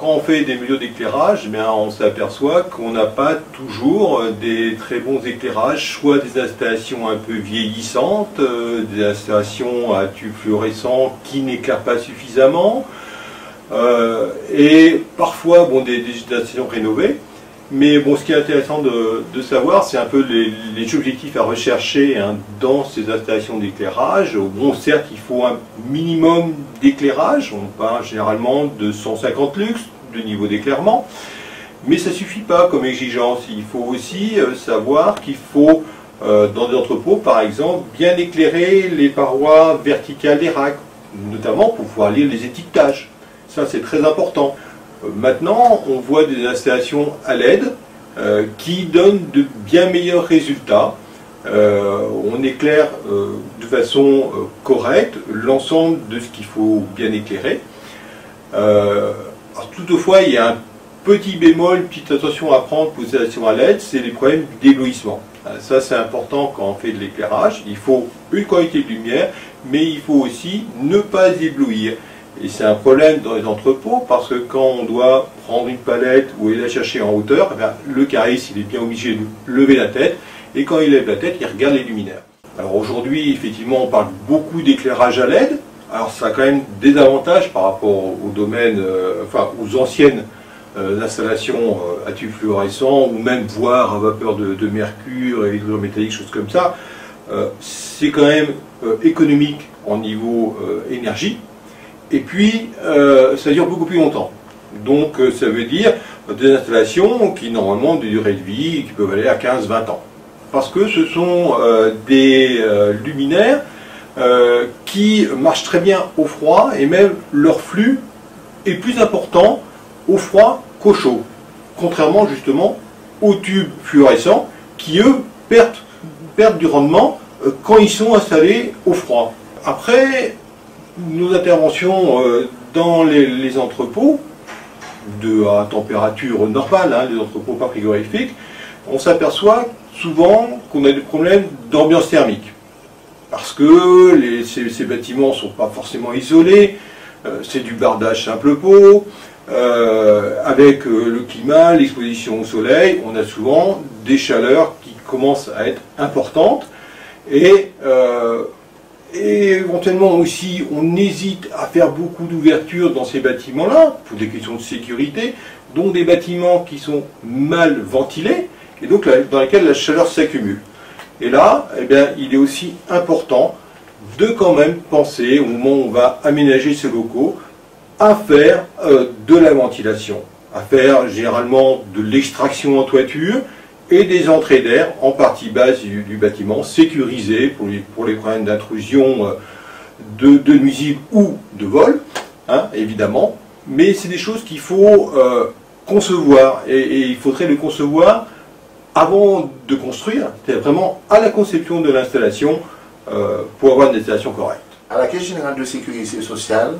quand on fait des mesures d'éclairage, on s'aperçoit qu'on n'a pas toujours des très bons éclairages, soit des installations un peu vieillissantes, des installations à tubes fluorescents qui n'éclairent pas suffisamment, et parfois des installations rénovées. Mais bon, ce qui est intéressant de savoir, c'est un peu les objectifs à rechercher dans ces installations d'éclairage. Bon, certes, il faut un minimum d'éclairage, on parle généralement de 150 lux de niveau d'éclairement, mais ça ne suffit pas comme exigence. Il faut aussi savoir qu'il faut, dans des entrepôts par exemple, bien éclairer les parois verticales des racks, notamment pour pouvoir lire les étiquetages. Ça, c'est très important. Maintenant, on voit des installations à LED qui donnent de bien meilleurs résultats. On éclaire de façon correcte l'ensemble de ce qu'il faut bien éclairer. Toutefois, il y a un petit bémol, une petite attention à prendre pour les installations à LED, c'est les problèmes d'éblouissement. Ça, c'est important quand on fait de l'éclairage. Il faut une qualité de lumière, mais il faut aussi ne pas éblouir. Et c'est un problème dans les entrepôts parce que quand on doit prendre une palette ou aller la chercher en hauteur, le cariste il est bien obligé de lever la tête et quand il lève la tête, il regarde les luminaires. Alors aujourd'hui, effectivement, on parle beaucoup d'éclairage à LED. Alors ça a quand même des avantages par rapport au domaine, aux anciennes installations à tubes fluorescents ou même voire à vapeur de mercure et hydrométallique, choses comme ça. C'est quand même économique en niveau énergie. Et puis, ça dure beaucoup plus longtemps. Donc, ça veut dire des installations qui, normalement, ont des durées de vie qui peuvent aller à 15-20 ans. Parce que ce sont des luminaires qui marchent très bien au froid, et même leur flux est plus important au froid qu'au chaud. Contrairement, justement, aux tubes fluorescents qui, eux, perdent du rendement quand ils sont installés au froid. Après, nos interventions dans les entrepôts à température normale, les entrepôts pas frigorifiques, on s'aperçoit souvent qu'on a des problèmes d'ambiance thermique. Parce que ces bâtiments ne sont pas forcément isolés, c'est du bardage simple pot, avec le climat, l'exposition au soleil, on a souvent des chaleurs qui commencent à être importantes et éventuellement aussi, on hésite à faire beaucoup d'ouvertures dans ces bâtiments-là, pour des questions de sécurité, donc des bâtiments qui sont mal ventilés, et donc dans lesquels la chaleur s'accumule. Et là, il est aussi important de quand même penser, au moment où on va aménager ces locaux, à faire de la ventilation, à faire généralement de l'extraction en toiture, et des entrées d'air en partie basse du bâtiment, sécurisées pour les problèmes d'intrusion de nuisibles ou de vol, évidemment. Mais c'est des choses qu'il faut concevoir, et il faudrait le concevoir avant de construire, c'est vraiment à la conception de l'installation pour avoir une installation correcte. À la Caisse générale de sécurité sociale,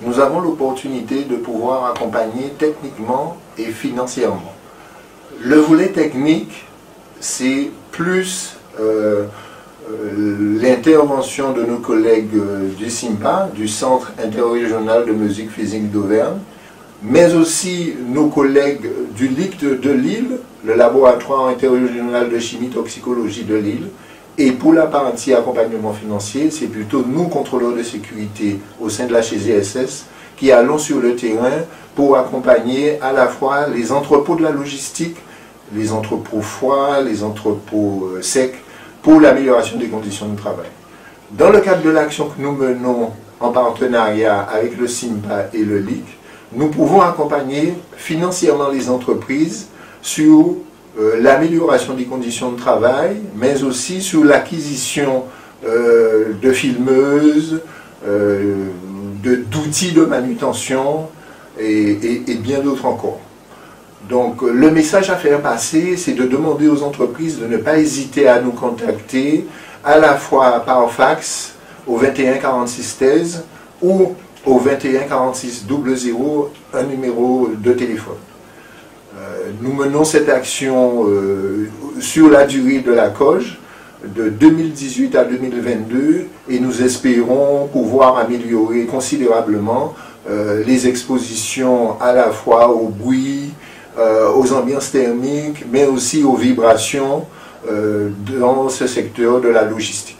nous avons l'opportunité de pouvoir accompagner techniquement et financièrement. Le volet technique, c'est plus l'intervention de nos collègues du CIMPA, du Centre interrégional de musique physique d'Auvergne, mais aussi nos collègues du LICT de Lille, le laboratoire interrégional de chimie toxicologie de Lille, et pour la partie accompagnement financier, c'est plutôt nous, contrôleurs de sécurité au sein de la HGSS, qui allons sur le terrain pour accompagner à la fois les entrepôts de la logistique, les entrepôts froids, les entrepôts secs, pour l'amélioration des conditions de travail. Dans le cadre de l'action que nous menons en partenariat avec le CIMPA et le LIC, nous pouvons accompagner financièrement les entreprises sur l'amélioration des conditions de travail, mais aussi sur l'acquisition de filmeuses, d'outils de manutention et bien d'autres encore. Donc le message à faire passer, c'est de demander aux entreprises de ne pas hésiter à nous contacter, à la fois par fax au 21 46 16 ou au 21 46 00, un numéro de téléphone. Nous menons cette action sur la durée de la COG, de 2018 à 2022, et nous espérons pouvoir améliorer considérablement les expositions à la fois au bruit, aux ambiances thermiques, mais aussi aux vibrations dans ce secteur de la logistique.